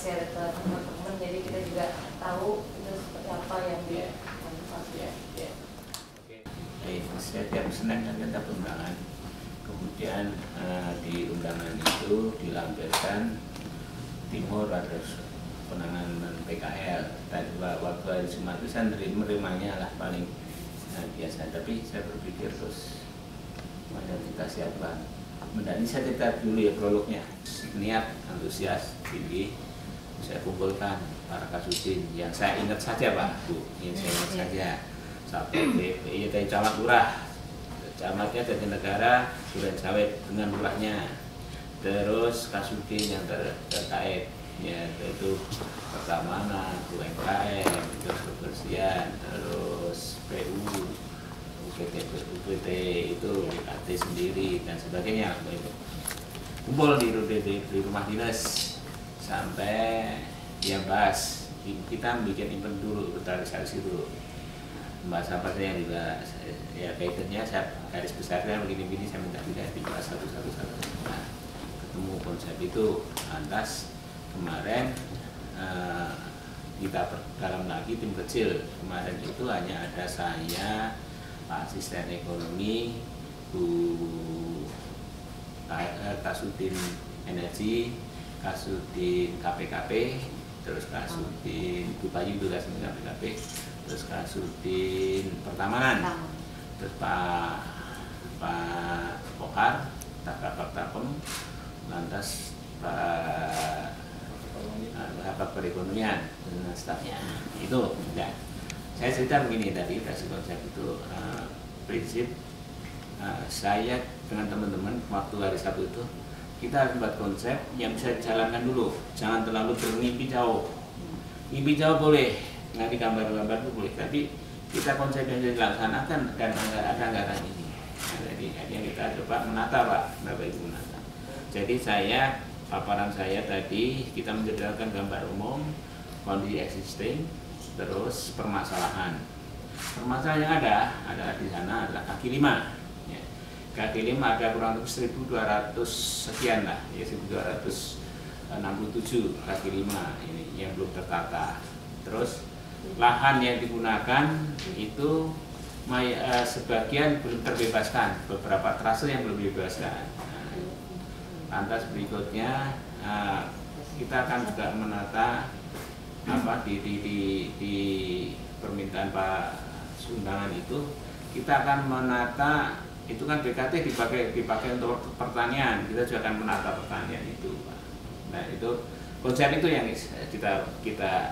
share ke teman-teman, jadi kita juga tahu itu seperti apa yang diantisipasi. Setiap Senin kan kita undangan, kemudian di undangan itu dilampirkan timur ada penanganan PKL. Tadi waktu hari Jumat itu saya menerimanya lah paling biasa, tapi saya berpikir terus mana kita siapkan. Mendani saya cerita dulu ya prolognya. Niat, antusias, tinggi, saya kumpulkan para kasudin yang saya ingat saja Pak, Bu, yang saya ingat saja. Sampai BPI dari Camat Lurah, camatnya dari negara, Duren Sawit dengan lurahnya. Terus kasudin yang terkait, ya itu pertamanan, UMKM, terus kebersihan, terus PU, UPT itu BKT sendiri dan sebagainya. Kumpul di rumah dinas sampai yang bahas, kita bikin event dulu, inventarisasi dulu, bahas apa saja yang dibahas, ya kaitannya saya garis besarnya begini-begini, saya minta tidak dibahas satu-satu. Nah, ketemu konsep itu, lantas kemarin kita perdalam lagi tim kecil. Kemarin itu hanya ada saya, Pak Asisten Ekonomi, Bu Kasudin Energi, Kasudin KPKP, terus Kasudin Bu Bayu itu Kasudin KPKP, terus Kasudin Pertamanan, terus Pak Pokar, Tapem, lantas Pak Perekonomian dan stafnya. Itu ya. Saya cerita begini tadi kasih konsep itu prinsip saya dengan teman-teman waktu hari Sabtu itu kita harus buat konsep yang bisa dijalankan dulu, jangan terlalu bermimpi jauh. Mimpi jauh boleh, nanti gambar-gambar itu boleh, tapi kita konsep yang dilaksanakan dan ada anggaran ini. Nah, jadi yang kita coba menata Pak, Bapak Ibu menata. Jadi paparan saya tadi kita menjelaskan gambar umum, kondisi existing, terus permasalahan. Permasalahan yang ada di sana adalah kaki 5. Ya. Kaki 5 ada kurang lebih 1.200 sekian lah, ya 1.267 kaki 5 ini yang belum tertata. Terus lahan yang digunakan itu sebagian belum terbebaskan, beberapa trase yang belum dibebaskan. Lantas berikutnya kita akan juga menata di permintaan Pak Sundangan itu kita akan menata itu kan BKT dipakai untuk pertanian, kita juga akan menata pertanian itu. Nah itu konsep itu yang kita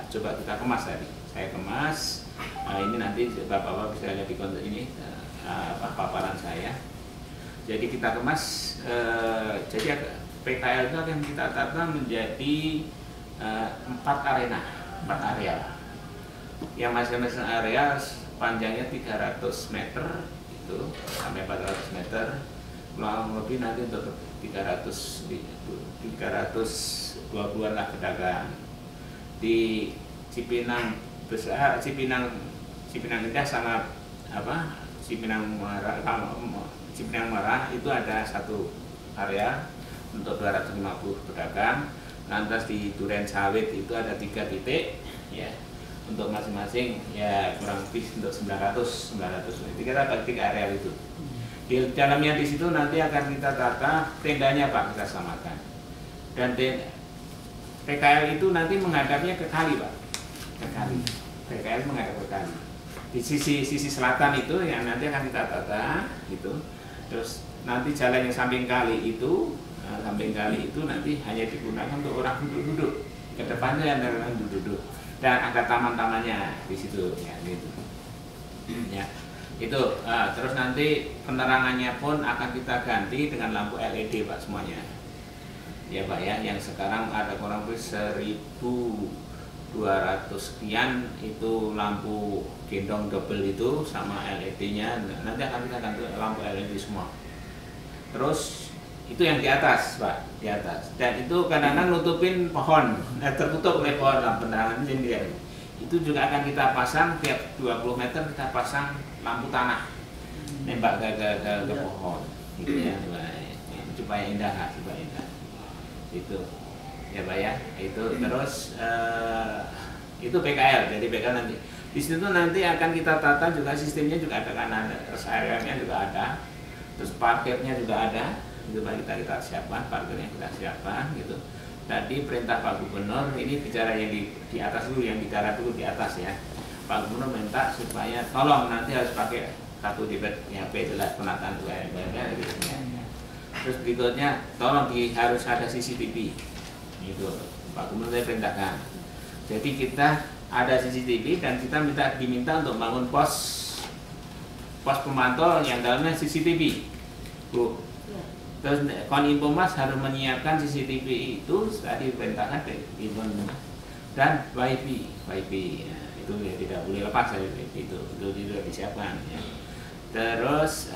coba kita kemas tadi. Saya kemas. Ini nanti Bapak-bapak bisa lihat di konsep ini paparan saya. Jadi kita kemas, jadi PKL itu akan kita tata menjadi 4 area. Yang masing-masing area panjangnya 300 meter itu sampai 400 meter. Kurang lebih nanti untuk 320-an lah pedagang. Di Cipinang Besar, Cipinang Indah sama Cipinang Merah itu ada satu area untuk 250 pedagang. Lantas di Duren Sawit itu ada 3 titik ya, untuk masing-masing ya kurang lebih untuk 900. Jadi kita bagi 3 area itu. Di dalamnya di situ nanti akan kita tata tendanya Pak, kita samakan. Dan PKL itu nanti menghadapnya ke kali Pak, ke kali. PKL menghadap ke kali. Di sisi selatan itu yang nanti akan kita tata itu. Terus nanti jalan yang samping kali itu nanti hanya digunakan untuk orang duduk-duduk. Ke depannya yang orang duduk-duduk dan ada taman-tamannya di situ ya gitu. Ya. Itu terus nanti penerangannya pun akan kita ganti dengan lampu LED Pak semuanya. Ya Pak ya, yang sekarang ada kurang lebih 1.200 sekian itu lampu gendong double itu sama LED-nya. Nanti akan kita ganti lampu LED semua. Terus itu yang di atas Pak, di atas. Dan itu kadang-kadang nutupin pohon, tertutup oleh pohon lah penerangan sendiri. Itu juga akan kita pasang tiap 20 meter kita pasang lampu tanah, nembak ke pohon, gitu ya, supaya indah, supaya indah. Itu. ya Pak ya. Itu terus itu PKL. Jadi PKL nanti di situ nanti akan kita tata juga sistemnya juga ada kan, ada rest area-nya juga ada, terus parkirnya juga ada, itu Pak kita siapkan, parkirnya kita siapkan gitu. Tadi perintah Pak Gubernur ini bicara yang di atas dulu, yang bicara dulu di atas ya. Pak Gubernur minta supaya tolong nanti harus pakai kartu debit HP jelas penataan UMR gitu ya. Terus berikutnya tolong harus ada CCTV itu Pak Gubernur saya perintahkan. Jadi kita ada CCTV dan kita diminta untuk bangun pos pemantau yang dalamnya CCTV, Bu. Terus Koninfomas harus menyiapkan CCTV itu tadi perintahkan ke Koninfomas dan WiFi ya, itu ya, tidak boleh lepas dari itu juga disiapkan ya. Terus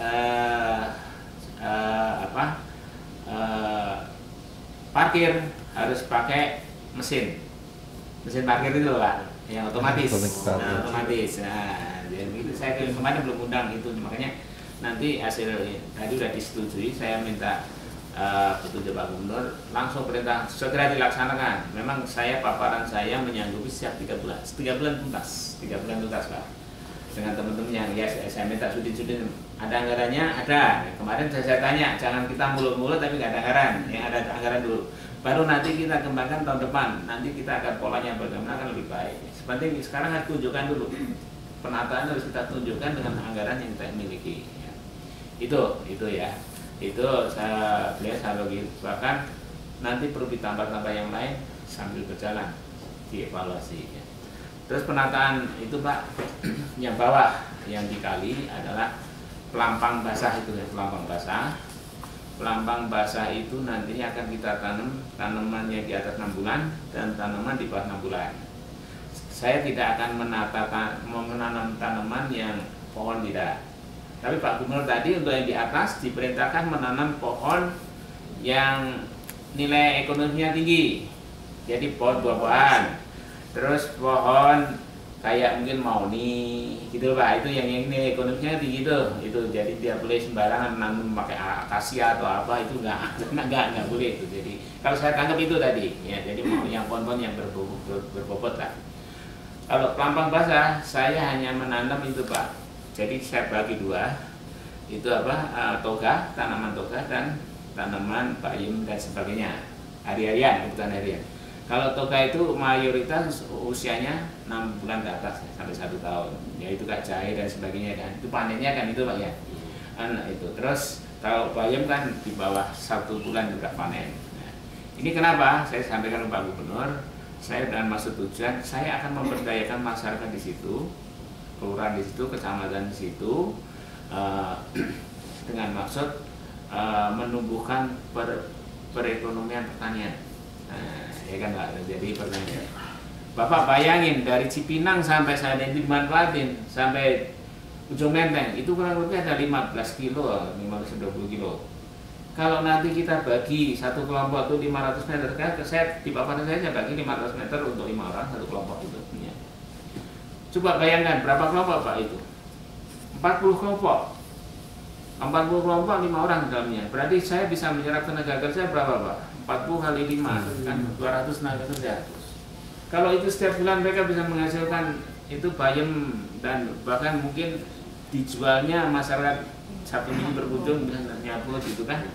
parkir harus pakai mesin parkir itu Pak, yang otomatis. Otomatis. Nah, jadi itu saya kemarin belum undang itu, makanya nanti hasil tadi sudah disetujui. Saya minta petunjuk Pak Gubernur, langsung perintah segera dilaksanakan. Memang paparan saya menyanggupi setiap 3 bulan, 3 bulan tuntas Pak. Dengan teman-teman yang ya saya minta sudin ada anggarannya, ada. Kemarin saya tanya, jangan kita mulut-mulut tapi nggak ada anggaran, yang ada anggaran dulu. Baru nanti kita kembangkan tahun depan, nanti kita akan polanya bagaimana akan lebih baik. Sepenting sekarang harus tunjukkan dulu, penataan harus kita tunjukkan dengan anggaran yang kita miliki. Ya. Itu ya, itu saya logis. Bahkan nanti perlu ditambah-tambah yang lain sambil berjalan dievaluasi. Ya. Terus penataan itu Pak, yang bawah yang dikali adalah pelampang basah itu ya, pelampang basah. Pelampang basah itu nantinya akan kita tanam tanamannya di atas 6 bulan dan tanaman di bawah 6 bulan. Saya tidak akan menanam tanaman yang pohon tidak. Tapi Pak Gubernur tadi untuk yang di atas diperintahkan menanam pohon yang nilai ekonominya tinggi. Jadi pohon buah-buahan. Terus pohon kayak mungkin mauni gitu Pak, itu yang ini ekonominya tinggi itu jadi dia boleh sembarangan nanam pakai akasia atau apa, itu nggak boleh itu. Jadi kalau saya tangkap itu tadi ya, jadi mau yang pohon-pohon yang berbobot lah. Kalau pelampang basah saya hanya menanam itu Pak, jadi saya bagi dua, itu toga, tanaman toga dan tanaman bayam dan sebagainya, hari-harian bukan harian. Kalau toga itu mayoritas usianya 6 bulan ke atas ya, sampai 1 tahun. Ya itu Kak jahe dan sebagainya kan. Itu panennya kan itu Pak ya. Itu. Terus kalau bayam kan di bawah 1 bulan juga panen. Nah, ini kenapa saya sampaikan ke Pak Gubernur, saya dengan maksud tujuan saya akan memberdayakan masyarakat di situ, kelurahan di situ, kecamatan di situ, dengan maksud menumbuhkan perekonomian pertanian. Nah, ya kan Pak, jadi pertanyaan Bapak bayangin dari Cipinang sampai saya di Manfaatkan sampai Ujung Menteng itu kurang lebih ada 15 kilo, 15-20 kilo. Kalau nanti kita bagi satu kelompok itu 500 meter, kan saya di paparan saya bagi 500 meter untuk 5 orang satu kelompok itu. Ya. Coba bayangkan berapa kelompok Pak itu? 40 kelompok. 40 kelompok 5 orang dalamnya. Berarti saya bisa menyerap tenaga kerja berapa Pak? 40 kali 5 kan 200 tenaga kerja. Kalau itu setiap bulan mereka bisa menghasilkan itu bayam dan bahkan mungkin dijualnya masyarakat 1 minggu berkunjung bisa nyapu gitu kan.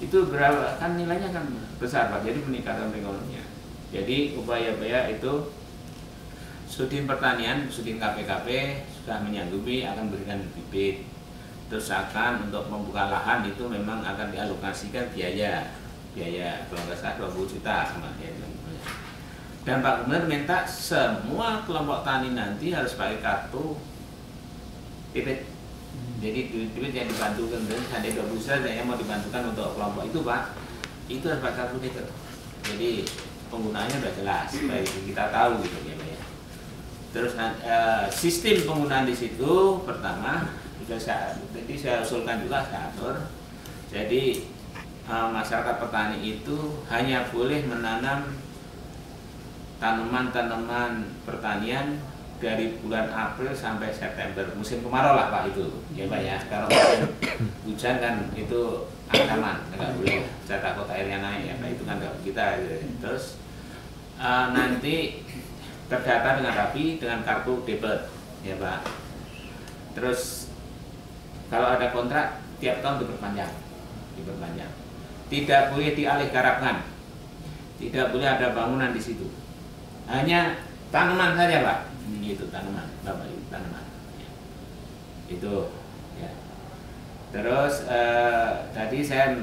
Itu berapa kan nilainya kan besar Pak. Jadi meningkatkan ekonominya. Jadi upaya-upaya itu Sudin Pertanian, Sudin KPKP sudah menyanggupi akan berikan bibit. Terus akan untuk membuka lahan itu memang akan dialokasikan biaya kalau nggak salah 20 juta sama dia. Dan Pak Gubernur minta semua kelompok tani nanti harus pakai kartu bibit. Jadi bibit yang dibantukan dan ada 20 juta yang mau dibantukan untuk kelompok itu Pak, itu harus pakai kartu bibit. Jadi penggunaannya sudah jelas, baik kita tahu gitu ya Pak ya. Terus sistem penggunaan di situ pertama jadi saya usulkan juga saya atur. Jadi masyarakat petani itu hanya boleh menanam tanaman-tanaman pertanian dari bulan April sampai September, musim kemarau lah Pak itu ya Pak ya. Kalau musim hujan kan itu ancaman, nggak boleh saya takut airnya naik ya, nah itu kan nggak kita. Terus nanti terdata dengan rapi dengan kartu debit ya Pak. Terus kalau ada kontrak tiap tahun diperpanjang. Tidak boleh dialihgarapkan, tidak boleh ada bangunan di situ, hanya tanaman saja Pak. Itu tanaman, Bapak Ibu, tanaman. Itu ya. Terus tadi saya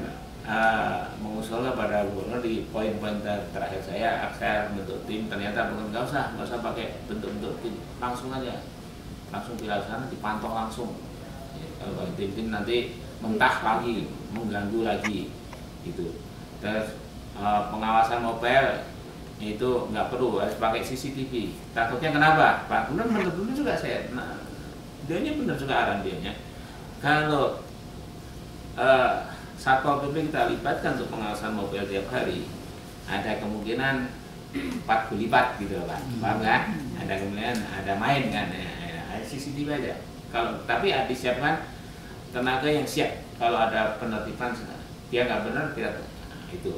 mengusulkan pada gubernur di poin-poin terakhir saya bentuk tim, ternyata bukan nggak usah pakai bentuk tim, langsung aja, langsung dilaksanakan, dipantau langsung. Ya, kalau tim nanti mentah lagi, mengganggu lagi, gitu. Terus pengawasan mobile itu nggak perlu harus pakai CCTV. Takutnya kenapa? Pak Gubernur dulu juga saya, dianya benar juga arahan dianya. Kalau Satpol PP kita libatkan untuk pengawasan mobil tiap hari, ada kemungkinan 4 lipat gitu Pak, paham kan? Ada kemungkinan ada main kan, ada CCTV aja. Kalau tapi disiapkan tenaga yang siap kalau ada penertiban dia nggak benar kita itu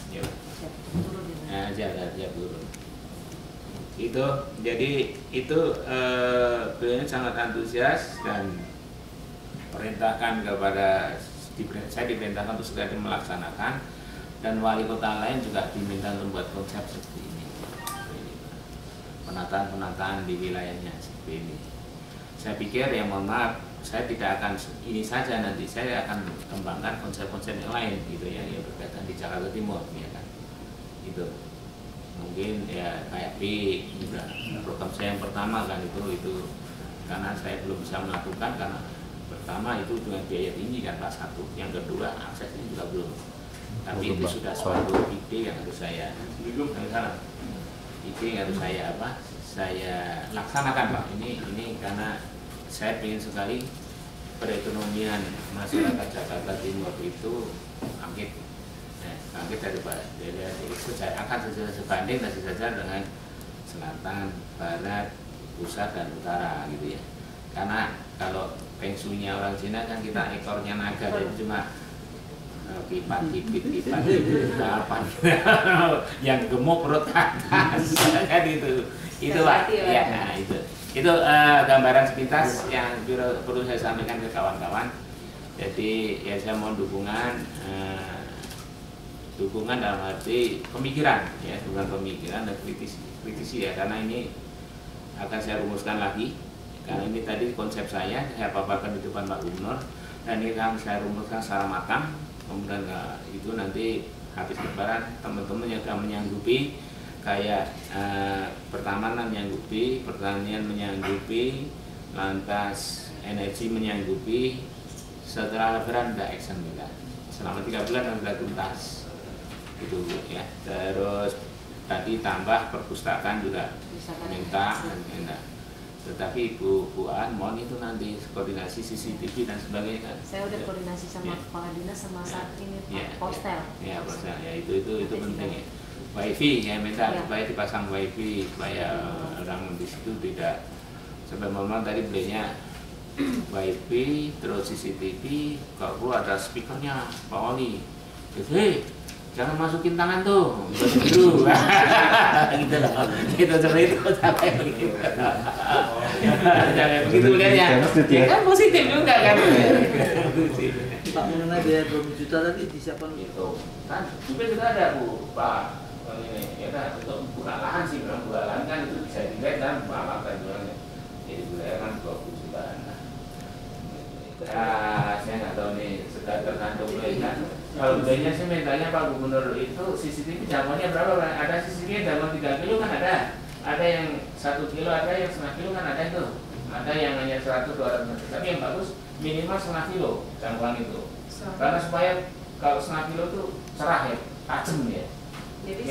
ya. Siap turun. Itu jadi itu beliau sangat antusias dan perintahkan kepada saya diperintahkan untuk segera melaksanakan, dan wali kota lain juga diminta untuk membuat konsep seperti ini, penataan di wilayahnya seperti ini. Saya pikir ya mohon maaf, saya tidak akan ini saja, nanti saya akan kembangkan konsep-konsep yang lain gitu ya, yang berkaitan di Jakarta Timur ya kan. Itu mungkin ya kayak juga program saya yang pertama kan itu karena saya belum bisa melakukan karena pertama itu dengan biaya tinggi kan Pak, satu, yang kedua aksesnya juga belum, tapi itu sudah suatu ide yang harus saya saya laksanakan Pak. Ini karena saya ingin sekali perekonomian masyarakat Jakarta Timur itu bangkit daripada akan sebanding dan sejajar dengan selatan, barat, pusat dan utara gitu ya. Karena kalau pensiunnya orang Cina kan kita ekornya naga, jadi cuma kipat apa yang gemuk perut atas kan itu Pak ya. Nah itu gambaran sepintas yang perlu saya sampaikan ke kawan-kawan. Jadi ya saya mohon dukungan dalam arti pemikiran ya, bukan pemikiran dan kritisi ya, karena ini akan saya rumuskan lagi. Karena ini tadi konsep saya paparkan di depan Pak Gubernur, dan ini akan saya rumuskan secara matang. Kemudian itu nanti habis lebaran teman-teman yang sudah menyanggupi, kayak pertamanan menyanggupi, pertanian menyanggupi, lantas energi menyanggupi, setelah lebaran udah action kita. Selama 3 bulan sudah tuntas gitu ya. Terus tadi tambah perpustakaan juga minta. Tetapi Bu An mohon itu nanti koordinasi CCTV dan sebagainya kan. Saya udah koordinasi sama kepala dinas sama saat ini Postel. Ya Postel ya, itu penting ya. WiFi ya, minta supaya dipasang WiFi supaya orang di situ tidak sampai memang tadi belinya WiFi terus CCTV, kalau perlu ada speakernya Pak Oli. Jadi jangan masukin tangan tuh, gitu loh. Gitu seperti itu sampai begitu. Jangan begitu lihatnya. Ya kan positif juga kan. Pak, mengenai biaya 20 juta tadi disiapkan itu kan juga ada Bu Pak. Ini ya kan untuk buka lahan sih, memang buka lahan kan itu bisa dilihat kan berapa kan jualnya. Jadi budaya kan 20 jutaan. Saya nggak tahu nih sudah tergantung kan. Kalau budayanya sih mintanya Pak Gubernur itu CCTV jangkauannya berapa Pak? Ada CCTV jangkauan 3 kilo kan ada yang 1 kilo, ada yang setengah kilo kan ada itu. Ada yang hanya 100-200 meter, tapi yang bagus minimal setengah kilo jangkauan itu. Karena supaya kalau setengah kilo itu cerah ya, tajam ya. Jadi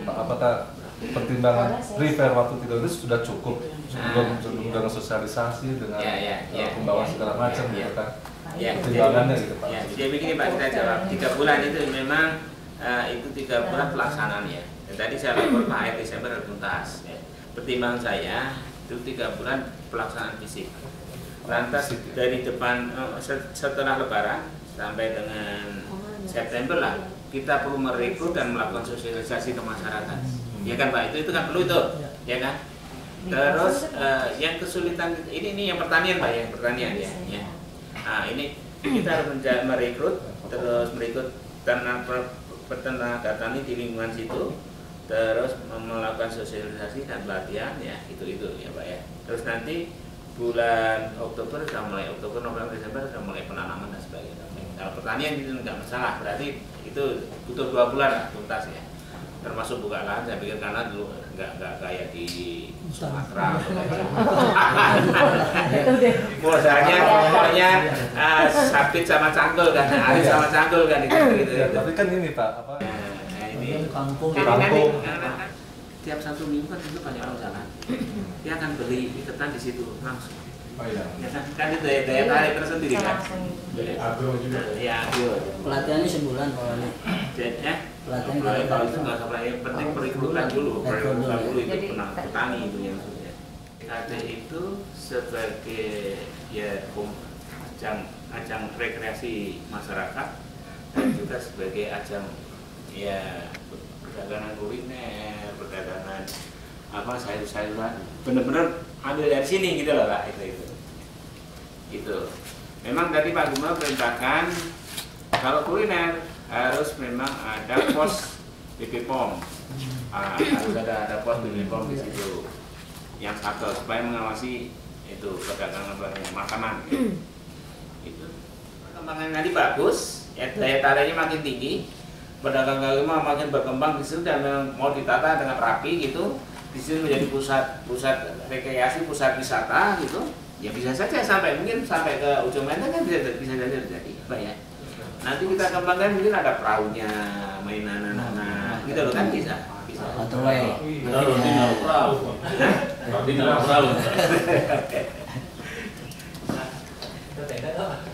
apakah pertimbangan repair waktu 3 itu sudah cukup sebelum dengan sosialisasi dengan pembawa segala macam gitu kan? Pertimbangannya gitu Pak. Ya, jadi begini Pak, kita jawab 3 bulan itu memang itu 3 bulan pelaksanaan ya. Dan tadi saya lapor Pak akhir Desember tuntas. Ya. Pertimbangan saya itu 3 bulan pelaksanaan fisik. Lantas dari depan setelah Lebaran sampai dengan September lah, kita perlu merekrut dan melakukan sosialisasi ke masyarakat. Ya kan Pak, itu kan perlu itu, ya kan? Terus yang kesulitan ini yang pertanian Pak, yang pertanian ya. Nah ini kita harus merekrut, terus merekrut peternak tani di lingkungan situ, terus melakukan sosialisasi dan pelatihan ya itu ya Pak ya. Terus nanti bulan Oktober sudah mulai, Oktober, November, Desember sudah mulai penanaman dan sebagainya. Kalau pertanian itu nggak masalah, berarti itu butuh 2 bulan lah tuntas ya. Termasuk buka lahan, saya pikir karena dulu nggak kayak di Sumatera. Pokoknya sabit sama cangkul kan, hari sama cangkul kan gitu. Tapi kan ini Pak, apa? Ini kampung. Tiap 1 minggu kan itu banyak orang jalan. Dia akan beli ketan di situ langsung. Oh iya. Ya kan itu daya tarik tersendiri kan. Jadi agro juga. Ya agro. Pelatihannya sebulan kalau ini. Pelatihan kalau itu nggak usah yang penting perekrutan dulu, itu petani itu yang sudah. KT itu sebagai ya ajang rekreasi masyarakat dan juga sebagai ajang ya perdagangan kuliner, perdagangan apa sayur-sayuran, benar-benar ambil dari sini gitu loh Pak, itu. Memang tadi Pak Gubernur perintahkan kalau kuliner harus memang ada pos BP POM, harus ada pos BP POM di situ yang satu supaya mengawasi itu perdagangan makanan. Itu perkembangan nanti bagus, ya, daya tariknya makin tinggi. Pedagang kaki lima makin berkembang di situ dan mau ditata dengan rapi gitu, di sini menjadi pusat rekreasi, pusat wisata gitu, ya bisa saja mungkin sampai ke ujung Menteng kan bisa saja terjadi, Pak ya. Nanti kita kembangkan mungkin ada perahunya, mainan anak-anak, gitu loh kan bisa. Atau perahu.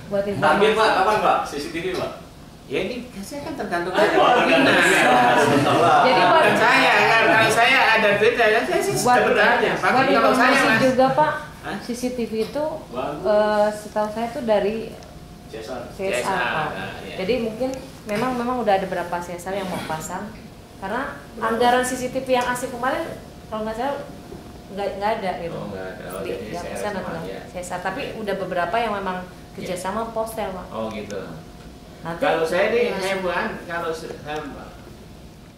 Buat Tapi Pak, kapan Pak? CCTV Pak? Ya ini saya kan tergantung dari Jadi buat saya kan, kalau saya ada duit saya sih sebenarnya. buat Kalau saya informasi Mas, juga Pak, CCTV itu setahu saya itu dari CSR Pak. Ya. Jadi mungkin memang udah ada beberapa CSR yang mau pasang karena anggaran CCTV yang asli kemarin kalau nggak salah nggak ada gitu. Oh, nggak ada. Oh, Di jadi CSR atau ya. CSR, tapi udah beberapa yang memang kerjasama Postel Pak. Oh gitu. Nanti Kalau saya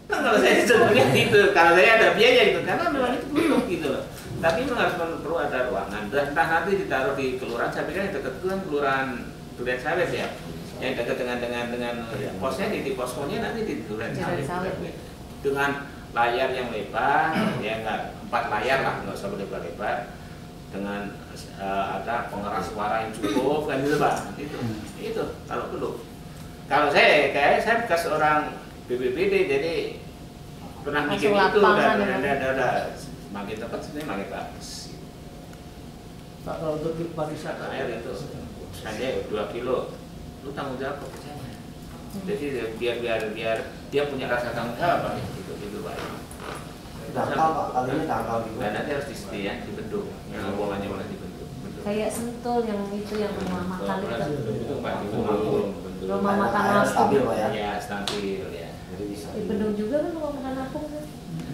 kalau saya sebetulnya gitu, kalau saya ada biaya gitu, karena memang itu butuh gitu loh. Tapi memang harus perlu ada ruangan dan entah nanti ditaruh di kelurahan. Saya pikir yang dekat itu kan kelurahan Duren Sawit ya, yang dekat dengan posnya di poskonya nanti di Duren Sawit dengan layar yang lebar, ya nggak 4 layar lah, nggak usah lebar-lebar, dengan ada pengeras suara yang cukup kan gitu Pak. Itu kalau perlu. Kalau saya bekas orang BPBD jadi pernah mikir itu udah makin tepat sebenarnya makin bagus. Pak, kalau untuk pariwisata Air itu misalnya 2 kilo, lu tanggung jawab kerjanya. Jadi biar dia punya rasa tanggung jawab Pak, gitu Pak. Dangkal Pak, kali ini dangkal gitu. Dan nanti harus dibentuk, yang hubungannya malah dibentuk. kayak Sentul yang itu yang rumah makan itu. Rumah makan Air stabil Pak ya. Ya, stabil ya. Jadi bisa. Di Bendung juga kan rumah makan apung kan.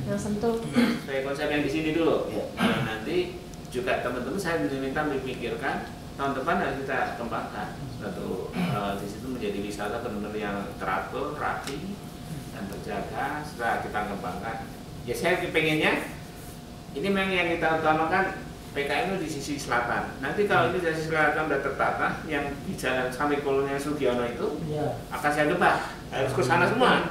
Yang Sentul. Saya konsep yang di sini dulu. Ya. Nah, nanti juga teman-teman saya minta dipikirkan tahun depan harus kita kembangkan satu di situ menjadi wisata benar-benar yang teratur, rapi dan terjaga. Setelah kita kembangkan, ya saya pengennya ini memang yang kita utamakan PKN itu di sisi selatan. Nanti kalau ini dari sisi selatan sudah tertata, yang di jalan Samikolonya Sugiono itu akan saya gebah, harus ke sana semua.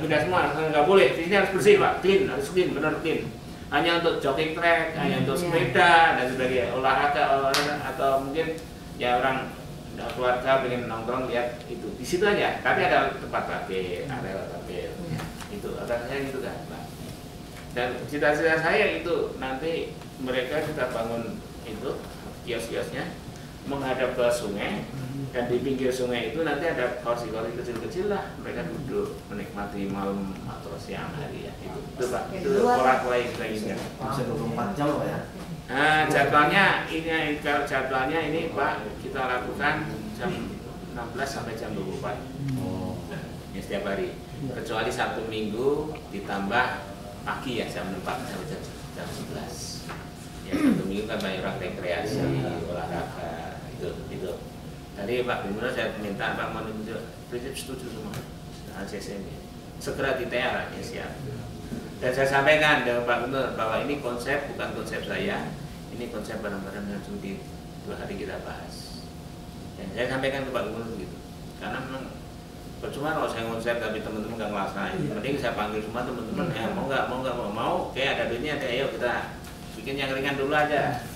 Pindah semua, nggak boleh. Di sini harus bersih Pak, clean, harus clean, benar clean. Hanya untuk jogging track, hanya untuk sepeda dan sebagainya, olahraga atau mungkin ya orang keluarga pengen nongkrong lihat itu di situ aja. Tapi ada tempat parkir, area parkir, itu ada saya gitu kan, Pak. Dan cita-cita saya itu nanti mereka kita bangun itu kios-kiosnya menghadap ke sungai, Dan di pinggir sungai itu nanti ada kursi-kursi kecil-kecil lah, mereka duduk menikmati malam atau siang hari ya. Itu Pak, itu pola-pola yang kita inginkan. Bisa 24 jam Pak ya? Nah, jadwalnya ini Pak, kita lakukan jam 16 sampai jam 24. Ya, setiap hari. Kecuali Sabtu Minggu ditambah pagi ya, jam 4 sampai jam 11. Ya, Sabtu Minggu kan banyak orang rekreasi, olahraga, itu. Tadi Pak Gubernur saya minta Pak menunjuk prinsip setuju semua ACC ini segera detail ya siap. Dan saya sampaikan dengan Pak Gubernur bahwa ini konsep bukan konsep saya, ini konsep bareng-bareng yang langsung di 2 hari kita bahas. Dan saya sampaikan ke Pak Gubernur gitu, karena memang percuma kalau saya konsep tapi teman-teman nggak ngelaksanain. Mending saya panggil semua teman-teman, mau, kayak ada duitnya, ayo kita bikin yang ringan dulu aja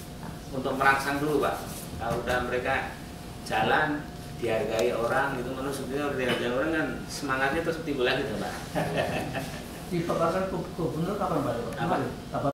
untuk merangsang dulu Pak. Kalau udah mereka jalan dihargai orang gitu, manusia dihargai orang kan semangatnya terus timbul lagi tuh Pak. Dipaparkan ke gubernur kapan Pak? Apa?